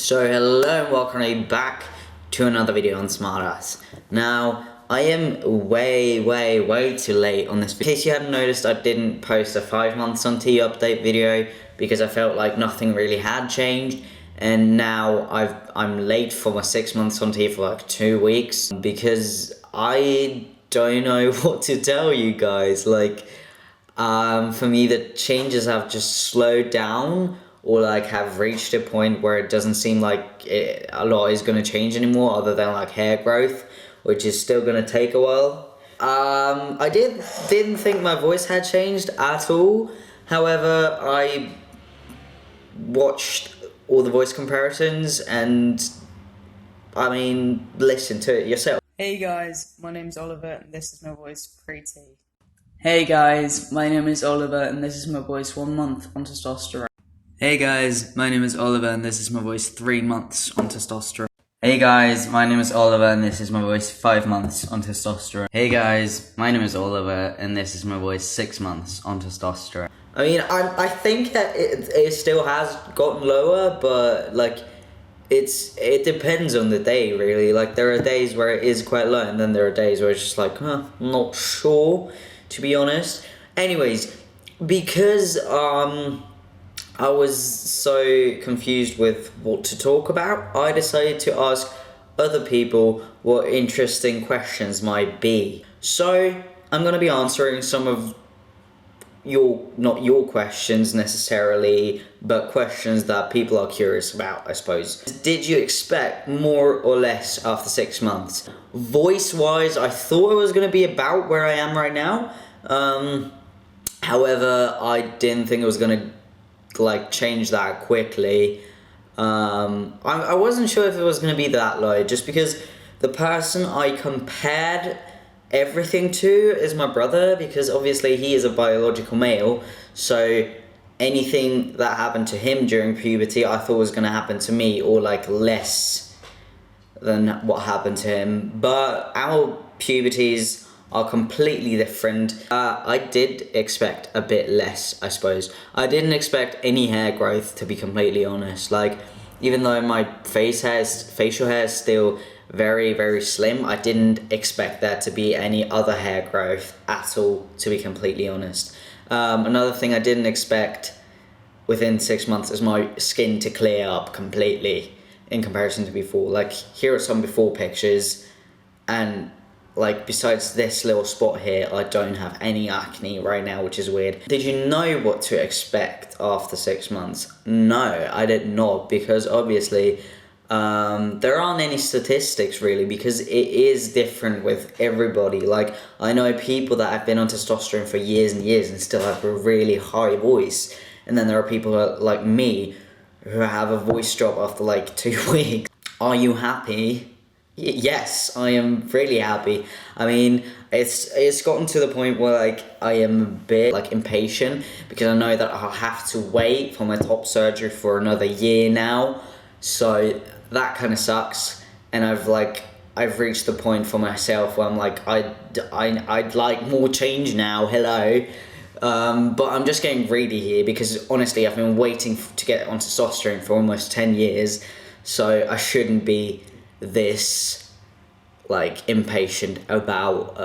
So hello and welcome back to another video on Smartass. Now, I am way too late on this. In case you hadn't noticed, I didn't post a 5 months on T update video because I felt like nothing really had changed. And now I'm late for my 6 months on T for like 2 weeks because I don't know what to tell you guys. For me, the changes have just slowed down, or like have reached a point where it doesn't seem like a lot is going to change anymore other than like hair growth, which is still going to take a while. I didn't think my voice had changed at all. However, I watched all the voice comparisons and I mean, listen to it yourself. Hey guys, my name's Oliver and this is my voice pre-T. Hey guys, my name is Oliver and this is my voice 1 month on testosterone. Hey guys, my name is Oliver and this is my voice 3 months on testosterone. Hey guys, my name is Oliver and this is my voice 5 months on testosterone. Hey guys, my name is Oliver and this is my voice 6 months on testosterone. I mean, I think that it still has gotten lower, but like it depends on the day really. Like there are days where it is quite low and then there are days where it's just like, I'm not sure, to be honest. Anyways, because I was so confused with what to talk about, I decided to ask other people what interesting questions might be. So I'm going to be answering some of not your questions necessarily, but questions that people are curious about, I suppose. Did you expect more or less after 6 months? Voice-wise, I thought it was going to be about where I am right now. However, I didn't think it was going to like change that quickly. I wasn't sure if it was going to be that low, just because the person I compared everything to is my brother, because obviously he is a biological male, so anything that happened to him during puberty I thought was going to happen to me, or like less than what happened to him. But our puberties are completely different. I did expect a bit less, I suppose. I didn't expect any hair growth, to be completely honest. Like, even though my facial hair is still very slim, I didn't expect there to be any other hair growth at all, to be completely honest. Another thing I didn't expect within 6 months is my skin to clear up completely in comparison to before. Like, here are some before pictures, and like besides this little spot here, I don't have any acne right now, which is weird. Did you know what to expect after 6 months? No, I did not, because obviously there aren't any statistics really, because it is different with everybody. Like, I know people that have been on testosterone for years and years and still have a really high voice, and then there are people like me who have a voice drop after like 2 weeks. Are you happy? Yes, I am really happy. I mean, it's gotten to the point where like I am a bit like impatient, because I know that I'll have to wait for my top surgery for another year now. So that kind of sucks, and I've reached the point for myself where I'm like, I'd like more change now. Hello. But I'm just getting greedy here, because honestly I've been waiting to get on testosterone for almost 10 years, so I shouldn't be this like impatient about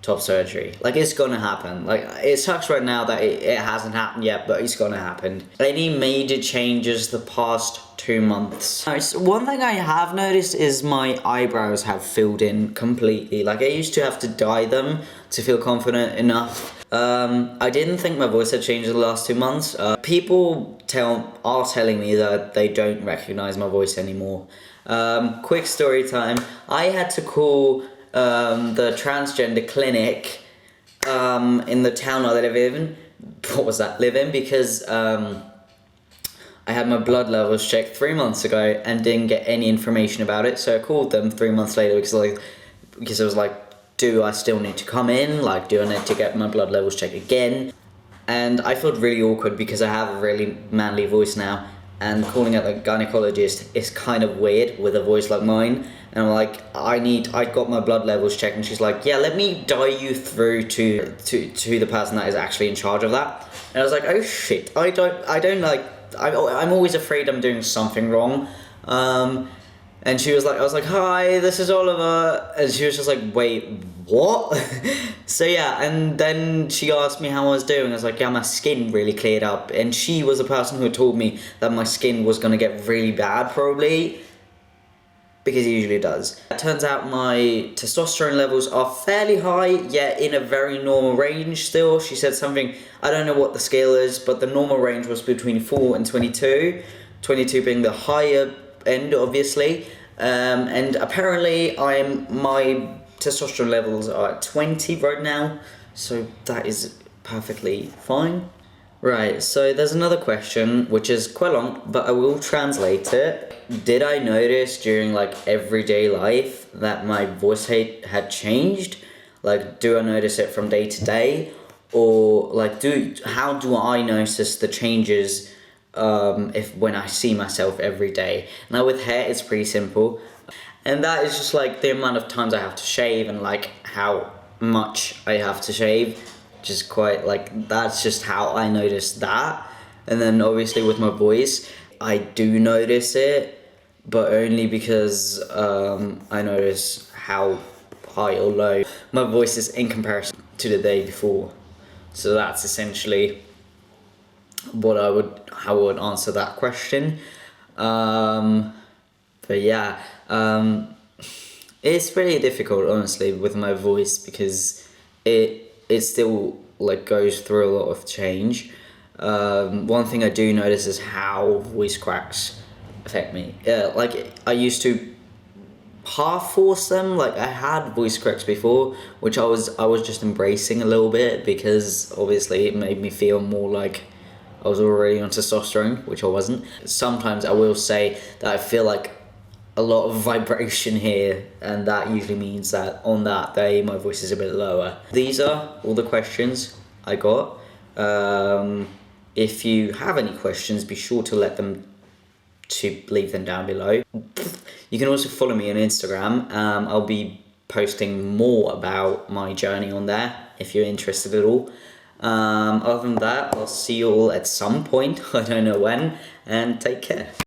top surgery. Like, it's gonna happen. Like, it sucks right now that it hasn't happened yet, but it's gonna happen. Any major changes the past 2 months? So one thing I have noticed is my eyebrows have filled in completely. Like, I used to have to dye them to feel confident enough. I didn't think my voice had changed in the last 2 months. People are telling me that they don't recognize my voice anymore. Quick story time. I had to call the transgender clinic in the town I live in. Because I had my blood levels checked 3 months ago and didn't get any information about it. So I called them 3 months later because I was like, do I still need to come in? Like, do I need to get my blood levels checked again? And I felt really awkward because I have a really manly voice now, and calling out the gynecologist is kind of weird with a voice like mine. And I'm like, I got my blood levels checked, and she's like, yeah, let me dye you through to the person that is actually in charge of that. And I was like, oh shit, I don't like I'm always afraid I'm doing something wrong. And she was like, I was like, hi, this is Oliver. And she was just like, wait, what? So yeah, and then she asked me how I was doing. I was like, yeah, my skin really cleared up. And she was the person who told me that my skin was going to get really bad, probably. Because it usually does. It turns out my testosterone levels are fairly high, yet in a very normal range still. She said something, I don't know what the scale is, but the normal range was between 4 and 22. 22 being the higher end, obviously. And apparently my testosterone levels are at 20 right now, so that is perfectly fine. Right, so there's another question, which is quite long, but I will translate it. Did I notice during like everyday life that my voice had changed? Like, do I notice it from day to day? Or like, how do I notice the changes if when I see myself every day? Now with hair, it's pretty simple. And that is just like the amount of times I have to shave and like how much I have to shave. Just quite like, that's just how I notice that. And then obviously with my voice, I do notice it, but only because I notice how high or low my voice is in comparison to the day before. So that's essentially how I would answer that question. But yeah, it's really difficult, honestly, with my voice because it still like goes through a lot of change. One thing I do notice is how voice cracks affect me. Like I used to half force them. Like I had voice cracks before, which I was just embracing a little bit because obviously it made me feel more like I was already on testosterone, which I wasn't. Sometimes I will say that I feel like a lot of vibration here, and that usually means that on that day my voice is a bit lower. These are all the questions I got. If you have any questions, be sure to leave them down below. You can also follow me on Instagram. I'll be posting more about my journey on there if you're interested at all. Other than that, I'll see you all at some point, I don't know when, and take care.